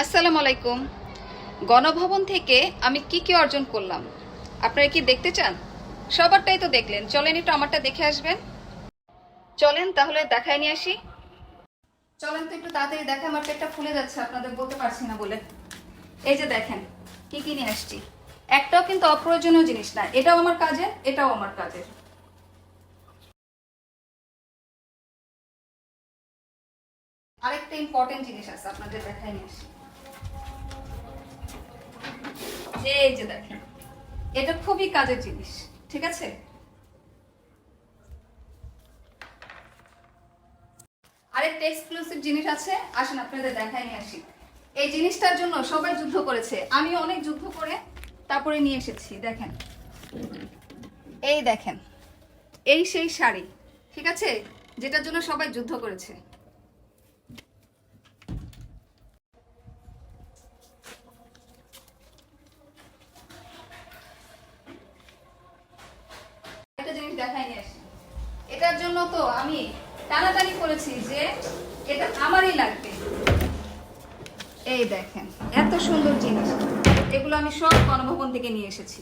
আসসালামু আলাইকুম। গণভবন থেকে আমি কি অর্জন করলাম আপনারা কি দেখতে চান? সবারটাই তো দেখলেন, চলেন একটু আমারটা দেখে আসবেন। চলেন তাহলে দেখাই নিয়ে আসি। চলেন তো একটু তাড়াতাড়ি দেখা, আমার পেটটা ফুলে যাচ্ছে আপনাদের বলতে পারছি না বলে। এই যে দেখেন কি নিয়ে আসছি। একটাও কিন্তু অপ্রয়োজনীয় জিনিস না, এটাও আমার কাজের, এটাও আমার কাজের। আরেকটা ইম্পর্টেন্ট জিনিস আছে, আপনাদের দেখাই নিয়ে আসি। এই যে দেখেন, এটা খুবই কাজের জিনিস, ঠিক আছে? আরেকটা এক্সক্লুসিভ জিনিস আছে, আসেন আপনাদের দেখাই নিয়ে আসি। এই জিনিসটার জন্য সবাই যুদ্ধ করেছে, আমি অনেক যুদ্ধ করে তারপরে নিয়ে এসেছি। দেখেন, এই দেখেন, এই সেই শাড়ি, ঠিক আছে, যেটার জন্য সবাই যুদ্ধ করেছে। একটা জিনিস দেখাই নিয়ে আসি। এটার জন্য তো আমি টানাটানি করেছি যে এটা আমারই লাগবে। এই দেখেন, এত সুন্দর জিনিস, এগুলো আমি সব গণভবন থেকে নিয়ে এসেছি।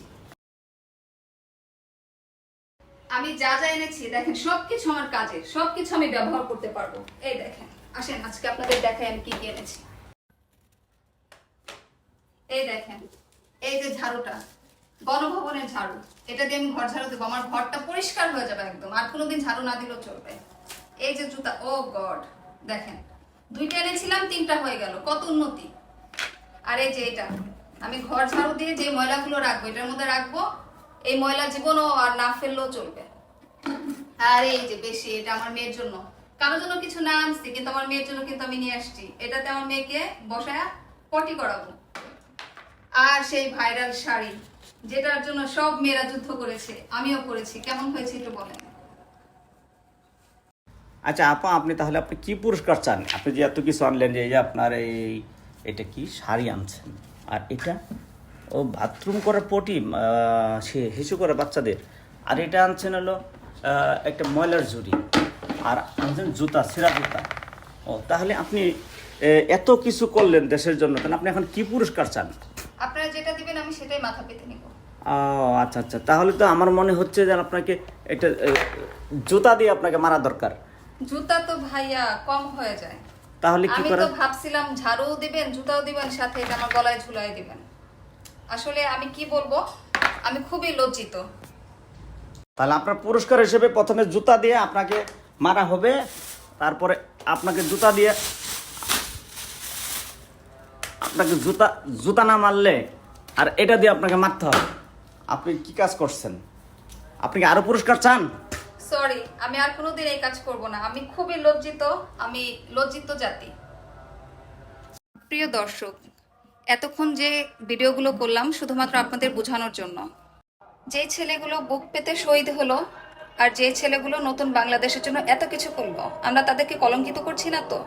আমি যা যা এনেছি দেখেন, সবকিছু আমার কাজে, সবকিছু আমি ব্যবহার করতে পারবো। এই দেখেন, আসেন আজকে আপনাদের দেখাই আমি কি এনেছি। এই দেখেন, এই যে ঝাড়ুটা, গণভবনের ঝাড়ু, এটা দিয়ে আমি ঘর ঝাড়ু দেবো, আমার ঘরটা পরিষ্কার হয়ে যাবে একদম, আর কোনোদিন ঝাড়ু না দিলেও চলবে। এই যে জুতা, ও গড, দেখেন দুইটা এনেছিলাম, তিনটা হয়ে গেল, কত উন্নতি। আর এই যে এটা, আমি ঘর ঝাড়ু দিয়ে যে ময়লাগুলো রাখবো এটার মধ্যে রাখবো, এই ময়লা জীবনও আর না ফেললেও চলবে। আর এই যে বেশি, এটা আমার মেয়ের জন্য, কারোর জন্য কিছু না আনছি, কিন্তু আমার মেয়ের জন্য কিন্তু আমি নিয়ে আসছি। এটাতে আমার মেয়েকে বসায় পটি করাবো। আর সেই ভাইরাল শাড়ি, যেটার জন্য সব মেয়েরা যুদ্ধ করেছে, আমিও করেছি। কেমন হয়েছে একটু বলেন। আচ্ছা আপা, আপনি কি পুরস্কার চান? আপনি যে এত কিছু আনলেন, যে এই যে আপনার এটা কি শাড়ি আনছেন, আর এটা ও বাথরুম করার পটি, সে হিসু করে বাচ্চাদের, আর এটা আনছেন হলো একটা ময়লার ঝুড়ি, আর আনছেন জুতা, ছেঁড়া জুতা। ও তাহলে আপনি এত কিছু করলেন দেশের জন্য, তাহলে আপনি এখন কি পুরস্কার চান? আপনারা যেটা দিবেন আমি সেটাই মাথা পেতে নিব। ও আচ্ছা আচ্ছা, তাহলে তো আমার মনে হচ্ছে যে আপনাকে একটা জুতা দিয়ে আপনাকে মারা দরকার। জুতা তো ভাইয়া কম হয়ে যায়। তাহলে কি আমি করে? তো ভাবছিলাম ঝাড়ুও দিবেন, জুতাও দিবেন, সাথে এটা আমার গলায় ঝুলাই দিবেন। আসলে আমি কি বলবো, আমি খুবই লজ্জিত। তাহলে আপনার পুরস্কার হিসেবে প্রথমে জুতা দিয়ে আপনাকে মারা হবে, তারপরে আপনাকে জুতা দিয়ে, আপনাকে জুতা জুতা না মারলে আর এটা দিয়ে আপনাকে মারতে হবে। আপনি কি কাজ করছেন? আপনি কি আরো পুরস্কার চান? সরি, আমি আর কোনোদিন এই কাজ করব না, আমি খুবই লজ্জিত, আমি লজ্জিত জাতি। প্রিয় দর্শক, এতক্ষণ যে ভিডিওগুলো করলাম শুধুমাত্র আপনাদের বোঝানোর জন্য। যে ছেলেগুলো বুক পেতে শহীদ হলো, আর যে ছেলেগুলো নতুন বাংলাদেশের জন্য এত কিছু করলো, আমরা তাদেরকে কলঙ্কিত করছি না তো?